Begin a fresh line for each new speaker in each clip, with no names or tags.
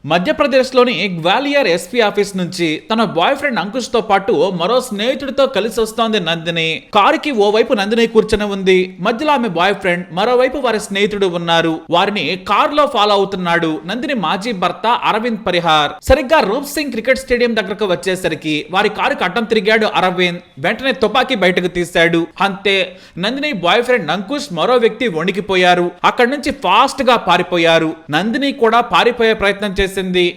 మధ్యప్రదేశ్లోని Gwalior SP office నుంచి తన బాయ్ ఫ్రెండ్ అంకుష్ తో పాటు మరో స్నేహితుడితో కలిసి వస్తోంది నందిని. కారుకి ఓవైపు నందిని కూర్చొని ఉంది. మధ్యలో ఆమె బాయ్ ఫ్రెండ్, మరోవైపు వారి స్నేహితుడు ఉన్నారు. వారిని కారులో ఫాలో అవుతున్నాడు నందిని మాజీ భర్త అరవింద్ పరిహార్. సరిగ్గా రూప్ సింగ్ క్రికెట్ స్టేడియం దగ్గరకు వచ్చేసరికి వారి కారుకి అడ్డం తిరిగాడు అరవింద్. వెంటనే తుపాకీ బయటకు తీశాడు. అంతే, నందిని బాయ్ ఫ్రెండ్ అంకుష్ మరో వ్యక్తి వణికిపోయారు. అక్కడి నుంచి ఫాస్ట్ గా పారిపోయారు. నందిని కూడా పారిపోయే ప్రయత్నం చేసింది,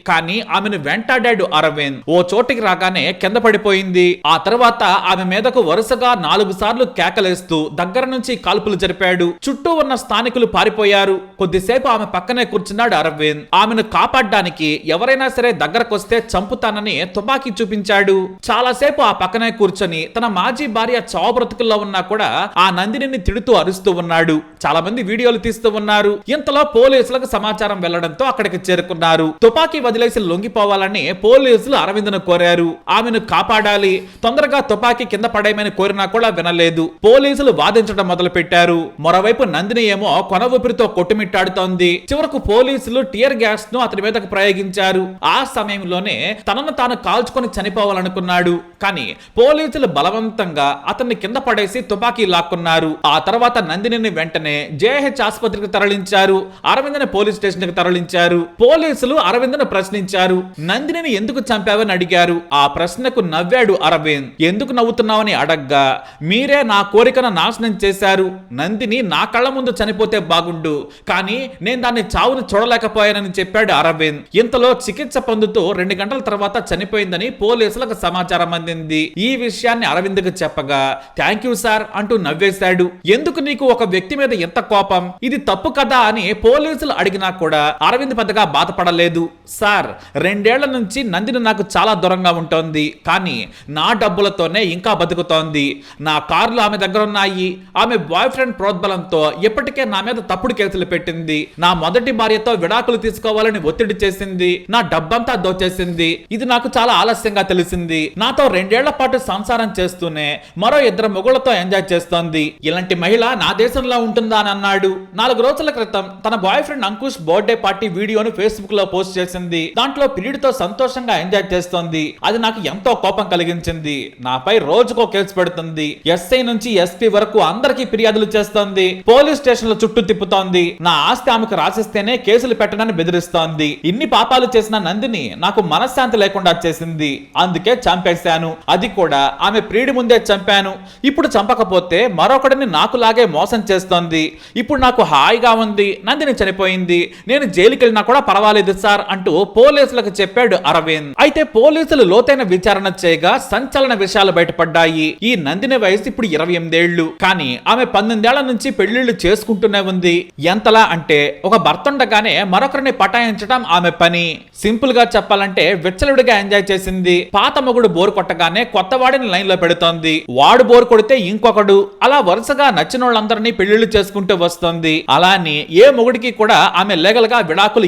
కానీ ఆమెను వెంటాడాడు అరవింద్. ఓ చోటికి రాగానే కింద పడిపోయింది. ఆ తర్వాత ఆమె మీదకు వరుసగా 4 సార్లు కేకలేస్తూ దగ్గర నుంచి కాల్పులు జరిపాడు. చుట్టూ ఉన్న స్థానికులు పారిపోయారు. కొద్దిసేపు ఆమె పక్కనే కూర్చున్నాడు అరవింద్. ఆమెను కాపాడడానికి ఎవరైనా సరే దగ్గరకొస్తే చంపుతానని తుపాకీ చూపించాడు. చాలాసేపు ఆ పక్కనే కూర్చొని తన మాజీ భార్య చావు బ్రతుకుల్లో ఉన్నా కూడా ఆ నందినిని తిడుతూ అరుస్తూ ఉన్నాడు. చాలా మంది వీడియోలు తీస్తూ ఉన్నారు. ఇంతలో పోలీసులకు సమాచారం వెళ్లడంతో అక్కడికి చేరుకున్నారు. తుపాకీ వదిలేసి లొంగిపోవాలని పోలీసులు అరవింద్ను కోరారు. ఆమెను కాపాడాలి, తొందరగా తుపాకీ కింద పడేయమని కోరినా కూడా వినలేదు. పోలీసులు వాదించడం మొదలు పెట్టారు. మరోవైపు నందిని ఏమో కొన ఊపిరితో కొట్టుమిట్టాడుతోంది. చివరకు పోలీసులు టియర్ గ్యాస్ ను అతని మీదకు ప్రయోగించారు. ఆ సమయంలోనే తనను తాను కాల్చుకొని చనిపోవాలనుకున్నాడు. కానీ పోలీసులు బలవంతంగా అతన్ని కింద పడేసి తుపాకీ లాక్కున్నారు. ఆ తర్వాత నందినిని వెంటనే జేహెచ్ ఆసుపత్రికి తరలించారు. అరవింద్ని పోలీస్ స్టేషన్ కి తరలించారు. పోలీసులు అరవింద్ను ప్రశ్నించారు. నందినిని ఎందుకు చంపావని అడిగారు. ఆ ప్రశ్నకు నవ్వాడు అరవింద్. ఎందుకు నవ్వుతున్నావని అడగ్గా, మీరే నా కోరికను నాశనం చేశారు. నందిని నా కళ్ళ ముందు చనిపోతే బాగుండు, కానీ నేను దాన్ని చావును చూడలేకపోయానని చెప్పాడు అరవింద్. ఇంతలో చికిత్స పొందుతూ 2 గంటల తర్వాత చనిపోయిందని పోలీసులకు సమాచారం అందింది. ఈ విషయాన్ని అరవింద్కు చెప్పగా, థ్యాంక్ యూ సార్ అంటూ నవ్వేశాడు. ఎందుకు నీకు ఒక వ్యక్తి మీద ఎంత కోపం, ఇది తప్పు కదా అని పోలీసులు అడిగినా కూడా అరవింద్ పెద్దగా బాధపడలేదు. సార్, 2 ఏళ్ల నుంచి నందిని నాకు చాలా దూరంగా ఉంటోంది, కానీ నా డబ్బులతోనే ఇంకా బతుకుతోంది. నా కార్లు ఆమె దగ్గర ఉన్నాయి. ఆమె బాయ్ ఫ్రెండ్ ప్రోద్బలంతో ఇప్పటికే నా మీద తప్పుడు కేసులు పెట్టింది. నా మొదటి భార్యతో విడాకులు తీసుకోవాలని ఒత్తిడి చేసింది. నా డబ్బంతా దోచేసింది. ఇది నాకు చాలా ఆలస్యంగా తెలిసింది. నాతో 2 ఏళ్ల పాటు సంసారం చేస్తూనే మరో 2 మొగుళ్లతో ఎంజాయ్ చేస్తోంది. ఇలాంటి మహిళ నా దేశంలో ఉంటుందా అని అన్నాడు. 4 రోజుల క్రితం తన boy friend Ankush birthday party వీడియోను ఫేస్బుక్ లో పోస్ట్ చేసింది. దాంట్లో పిల్లిడితో సంతోషంగా ఎంజాయ్ చేస్తోంది. అది నాకు ఎంతో కోపం కలిగించింది. నాపై రోజుకో కేసు పెడుతుంది. ఎస్ఐ నుంచి ఎస్పీ వరకు అందరికీ ఫిర్యాదులు చేస్తోంది. పోలీస్ స్టేషన్ల చుట్టూ తిప్పుతోంది. నా ఆస్తి ఆమెకు రాసిస్తేనే కేసులు పెట్టనని బెదిరిస్తోంది. ఇన్ని పాపాలు చేసిన నందిని నాకు మనశ్శాంతి లేకుండా చేసింది. అందుకే చంపేశాను. అది కూడా ఆమె ప్రియుడి ముందే చంపాను. ఇప్పుడు చంపకపోతే మరొకడిని నాకులాగే మోసం చేస్తోంది. ఇప్పుడు నాకు హాయిగా ఉంది. నందిని చనిపోయింది. నేను జైలుకి వెళ్ళినా కూడా పర్వాలేదు సార్ అంటూ పోలీసులకు చెప్పాడు అరవింద్. అయితే పోలీసులు లోతైన విచారణ చేయగా సంచలన విషయాలు బయటపడ్డాయి. ఈ నందిని వయసు ఇప్పుడు 28 ఏళ్లు. కానీ ఆమె 18 ఏళ్ల నుంచి పెళ్లిళ్లు చేసుకుంటూనే ఉంది. ఎంతలా అంటే ఒక భర్త ఉండగానే మరొకరిని పటాయించడం ఆమె పని. సింపుల్ గా చెప్పాలంటే విచ్చలుడిగా ఎంజాయ్ చేసింది. పాత మొగుడు బోరు కొట్టగానే కొత్త వాడిని లైన్ లో పెడుతోంది. వాడు బోరు కొడితే ఇంకొకడు, అలా వరుసగా నచ్చిన వాళ్ళందరినీ పెళ్లిళ్లు చేసుకుంటూ వస్తోంది. అలాని ఏ మొగుడికి కూడా ఆమె లీగల్ గా విడాకులు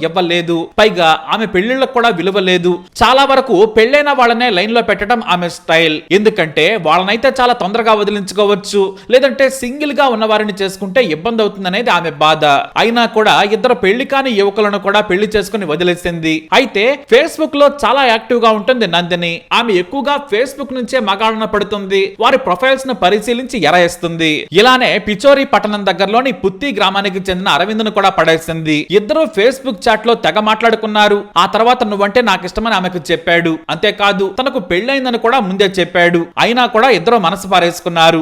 ఇవ్వలేదు. పైగా ఆమె పెళ్లిళ్లకు కూడా విలువ లేదు. చాలా వరకు పెళ్లైన వాళ్ళనే లైన్ లో పెట్టడం ఆమె స్టైల్. ఎందుకంటే వాళ్ళనైతే చాలా తొందరగా వదిలించుకోవచ్చు, లేదంటే సింగిల్ గా ఉన్న వారిని చేసుకుంటే ఇబ్బంది అవుతుందనేది ఆమె బాధ. అయినా కూడా 2 పెళ్లి కాని యువకులను కూడా పెళ్లి చేసుకుని వదిలేసింది. అయితే ఫేస్బుక్ లో చాలా యాక్టివ్ గా ఉంటుంది నందిని. ఆమె ఎక్కువగా ఫేస్బుక్ నుంచే మగాళ్ళన పడుతుంది. వారి ప్రొఫైల్స్ ను పరిశీలించి ఎరయిస్తుంది. ఇలానే పిచోరి పట్టణం దగ్గరలోని పుత్తి గ్రామానికి చెందిన అరవింద్ను కూడా పడేసింది. ఇద్దరు ఫేస్బుక్ చాట్ లో తెగ మాట్లాడుకున్నారు. ఆ తర్వాత నువ్వంటే నాకు ఇష్టమని ఆమెకు చెప్పాడు. అంతేకాదు తనకు పెళ్లైందని కూడా ముందే చెప్పాడు. అయినా కూడా ఇద్దరు మనసు పారేసుకున్నారు.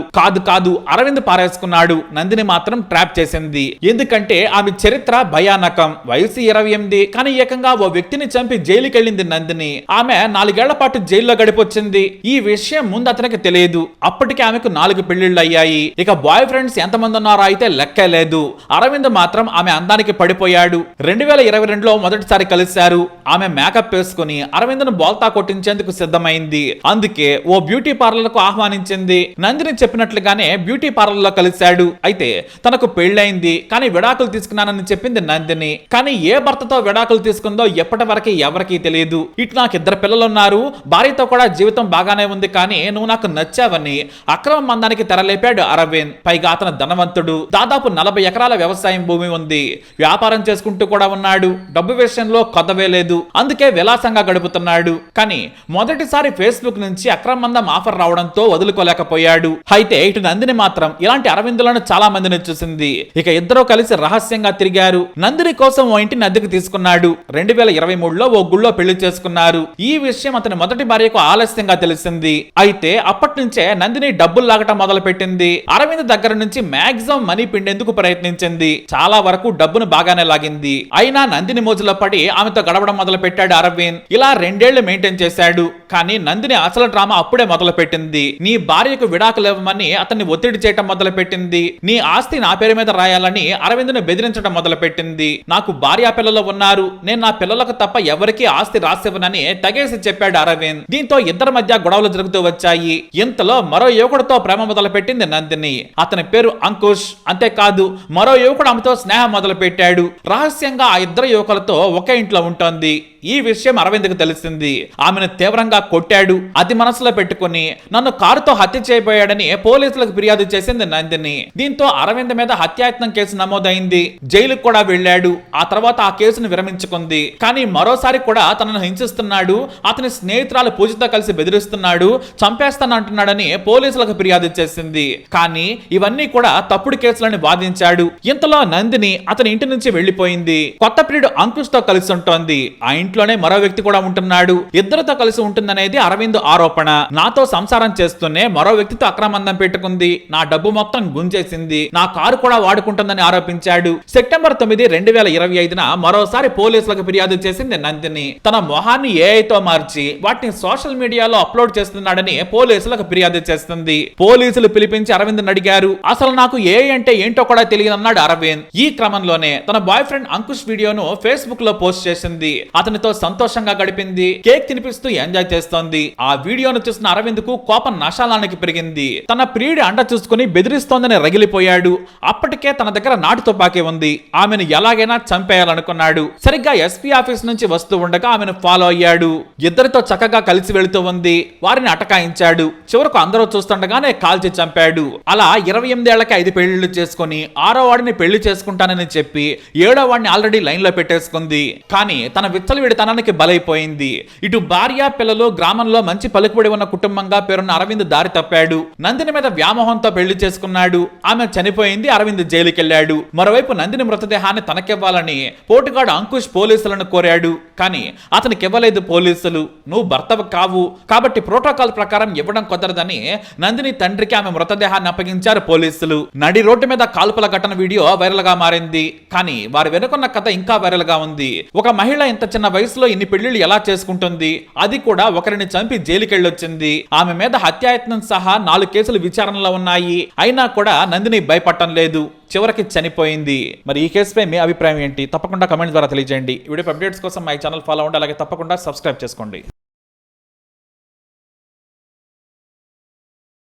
కాదు అరవింద్ పారేసుకున్నాడు. నందిని మాత్రం ట్రాప్ చేసింది. ఎందుకంటే ఆమె చరిత్ర భయానకం. వయసు 28, కానీ ఏకంగా ఓ వ్యక్తిని చంపి జైలుకి వెళ్ళింది నందిని. ఆమె 4 ఏళ్ల పాటు జైల్లో గడిపొచ్చింది. ఈ విషయం ముందు అతనికి తెలియదు. అప్పటికే ఆమెకు 4 పెళ్లిళ్లు అయ్యాయి. ఇక బాయ్ ఫ్రెండ్స్ ఎంతమంది ఉన్నారో అయితే లెక్కే లేదు. అరవింద్ మాత్రం ఆమె అందానికి పడిపోయాడు. 2022లో మొదటిసారి కలిశారు. ఆమె మేకప్ వేసుకుని అరవింద్ను బోల్తా కొట్టించేందుకు సిద్ధమైంది. అందుకే ఓ బ్యూటీ పార్లర్ కు ఆహ్వానించింది. నందిని చెప్పినట్లుగానే బ్యూటీ పార్లర్ లో కలిశాడు. అయితే తనకు పెళ్లైంది, కానీ విడాకులు తీసుకున్నానని చెప్పింది నందిని. కానీ ఏ భర్తతో విడాకులు తీసుకుందో ఎప్పటి వరకు ఎవరికీ తెలియదు. ఇటు నాకు 2 పిల్లలున్నారు, భార్యతో కూడా జీవితం బాగానే ఉంది, కానీ నువ్వు నాకు నచ్చావని అక్రమ మందానికి తెరలేపాడు అరవింద్. పైగా అతను ధనవంతుడు. దాదాపు 40 ఎకరాల వ్యవసాయం భూమి ఉంది. వ్యాపారం చేసుకుంటూ కూడా ఉన్నాడు. డబ్బు విషయంలో కొదవే లేదు, అందుకే విలాసంగా గడుపుతున్నాడు. కానీ మొదటిసారి ఫేస్బుక్ నుంచి అక్రమందం ఆఫర్ రావడంతో వదులుకోలేకపోయాడు. అయితే ఇటు నందిని మాత్రం ఇలాంటి అరవిందులను చాలా మందిని చూసింది. ఇక ఇద్దరూ కలిసి రహస్యంగా తిరిగారు. నందిని కోసం ఓ ఇంటిని అద్దెకు తీసుకున్నాడు. 2023లో ఓ గుళ్ళో పెళ్లి చేసుకున్నారు. ఈ విషయం అతని మొదటి భార్యకు ఆలస్యంగా తెలిసింది. అయితే అప్పటి నుంచే నందిని డబ్బులు లాగటం మొదలు పెట్టింది. అరవింద్ దగ్గర నుంచి మాక్సిమం మనీ పిండేందుకు ప్రయత్నించింది. చాలా వరకు డబ్బును బాగానే లాగింది. అయినా నందిని మోజులో పడి ఆమెతో గడవడం మొదలు పెట్టాడు అరవింద్. ఇలా 2 ఏళ్లు మెయింటైన్ చేశాడు. కానీ నందిని అసలు డ్రామా అప్పుడే మొదలు పెట్టింది. నీ భార్యకు విడాకులు ఇవ్వమని అతన్ని ఒత్తిడి చేయటం మొదలు పెట్టింది. నీ ఆస్తి నా పేరు మీద రాయాలని అరవింద్ను బెదిరించడం మొదలు పెట్టింది. నాకు భార్యా పిల్లలు ఉన్నారు, నేను నా పిల్లలకు తప్ప ఎవరికీ ఆస్తి రాసివ్వనని తెగేసి చెప్పాడు అరవింద్. దీంతో ఇద్దరి మధ్య గొడవలు జరుగుతూ వచ్చాయి. ఇంతలో మరో యువకుడితో ప్రేమ మొదలు పెట్టింది నందిని. అతని పేరు అంకుష్. అంతేకాదు మరో యువకుడు ఆమెతో స్నేహం మొదలు పెట్టాడు. రహస్యంగా ఆ ఇద్దరు యువకులతో ఒకే ఇంట్లో ఉంటోంది. ఈ విషయం అరవింద్కు తెలిసింది. ఆమెను తీవ్రంగా కొట్టాడు. అది మనసులో పెట్టుకుని నన్ను కారుతో హత్య చేయబోయాడని పోలీసులకు ఫిర్యాదు చేసింది నందిని. దీంతో అరవింద్ మీద హత్యాయత్నం కేసు నమోదైంది. జైలుకు కూడా వెళ్ళాడు. ఆ తర్వాత ఆ కేసును విరమించుకుంది. కానీ మరోసారి కూడా తనను హింసిస్తున్నాడు, అతని స్నేహితురాలు పూజతో కలిసి బెదిరిస్తున్నాడు, చంపేస్తానంటున్నాడని పోలీసులకు ఫిర్యాదు చేసింది. కానీ ఇవన్నీ కూడా తప్పుడు కేసులని వాదించాడు. ఇంతలో నందిని అతని ఇంటి నుంచి వెళ్లిపోయింది. కొత్త ప్రియుడు అంకుష్ తో కలిసి ఉంటోంది. ఆ ఇంట్లోనే మరో వ్యక్తి కూడా ఉంటున్నాడు. ఇద్దరితో కలిసి ఉంటుందనేది అరవింద్ ఆరోపణ. నాతో సంసారం చేస్తూనే మరో వ్యక్తితో అక్రమందం పెట్టుకుంది, నా డబ్బు మొత్తం గుంజేసింది, నా కారు కూడా వాడుకుంటుందని ఆరోపించాడు. సెప్టెంబర్ 9, 2025న మరోసారి పోలీసులకు ఫిర్యాదు చేసింది నందిని. తన మొహాన్ని ఏఐతో మార్చి వాటిని సోషల్ మీడియాలో అప్లోడ్ చేస్తున్నాడని పోలీసులకు ఫిర్యాదు చేస్తుంది. పోలీసులు పిలిపించి అరవింద్ అడిగారు. అసలు నాకు ఏఐ అంటే ఏంటో కూడా తెలియదన్నాడు అరవింద్. ఈ క్రమంలోనే తన బాయ్ ఫ్రెండ్ అంకుష్ వీడియోను ఫేస్బుక్ లో పోస్ట్ చేసింది. అతనితో సంతోషంగా గడిపింది. కేక్ తినిపిస్తూ ఎంజాయ్ చేస్తోంది. ఆ వీడియోను చూసిన అరవింద్ కు కోపం నశాలానికి పెరిగింది. తన ప్రియుడి అండ చూసుకుని బెదిరిస్తోందని రగిలిపోయాడు. అప్పటికే తన దగ్గర నాటు తుపాకీ ఉంది. ఆమెను ఎలాగైనా చంపేయాలనుకున్నాడు. సరిగ్గా ఎస్పీ ఆఫీస్ నుంచి వస్తూ ఉండగా ఆమెను ఫాలో అయ్యాడు. ఇద్దరితో చక్కగా కలిసి వెళుతూ ఉంది. వారిని అటకాయించాడు. చివరకు అందరూ చూస్తుండగానే కాల్చి చంపాడు. అలా 28 ఏళ్లకి 5 పెళ్లిళ్లు చేసుకుని 6వ వాడిని పెళ్లి చేసుకుంటానని చెప్పి 7వ వాడిని ఆల్రెడీ లైన్ లో పెట్టేసుకుంది. కానీ తన విచ్చలవిడితనానికి బలైపోయింది. ఇటు భార్య పిల్లలు గ్రామంలో మంచి పలుకుబడి ఉన్న కుటుంబంగా పేరున్న అరవింద్ దారి తప్పాడు. నందిని మీద వ్యామోహంతో పెళ్లి చేసుకున్నాడు. ఆమె చనిపోయింది. అరవింద్ జైలుకెళ్లాడు. మరోవైపు నందిని మృతదేహాన్ని తనకివ్వాలని పోటుగాడు అంకుష్ పోలీసులను కోరాడు. కానీ అతనికి ఇవ్వలేదు పోలీసులు. నువ్వు భర్తవు కావు కాబట్టి ప్రోటోకాల్ ప్రకారం ఇవ్వడం కుదరదని నందిని తండ్రికి ఆమె మృతదేహాన్ని అప్పగించారు పోలీసులు. నడి రోడ్డు మీద కాల్పుల ఘటన వీడియో వైరల్ గా మారింది. కానీ వారి వెనుకున్న కథ ఇంకా వైరల్ గా ఉంది. ఒక మహిళ ఇంత చిన్న వయసులో ఇన్ని పెళ్లిళ్లు ఎలా చేసుకుంటుంది? అది కూడా ఒకరిని చంపి జైలుకెళ్ళొచ్చింది. ఆమె మీద హత్యాయత్నం సహా 4 కేసులు విచారణలో ఉన్నాయి. అయినా కూడా నందిని భయపడటం లేదు. చివరికి చనిపోయింది. మరి ఈ కేసుపై మీ అభిప్రాయం ఏంటి? తప్పకుండా కమెంట్ ద్వారా తెలియజేయండి. వీడియో అప్డేట్స్ కోసం మా ఛానల్ ఫాలో అవ్వండి. అలాగే తప్పకుండా సబ్స్క్రైబ్ చేసుకోండి.